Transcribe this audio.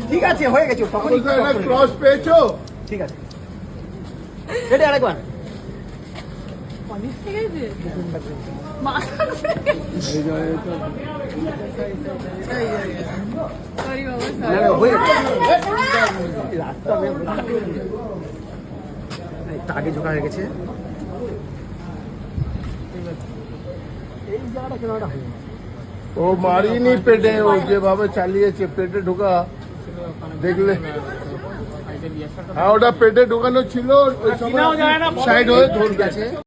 ঠিক আছে হয়ে গেছে ক্রস পেয়েছো ঠিক আছে এটা আরেকবার আগে ঝোঁকা হয়ে গেছে ও মারিনি পেটে ও যেভাবে চালিয়েছে পেটে ঢোকা দেখলে হ্যাঁ ওটা পেটে ঢোকানো ছিল ওই সময় সাইড হয়ে ধরে গেছে।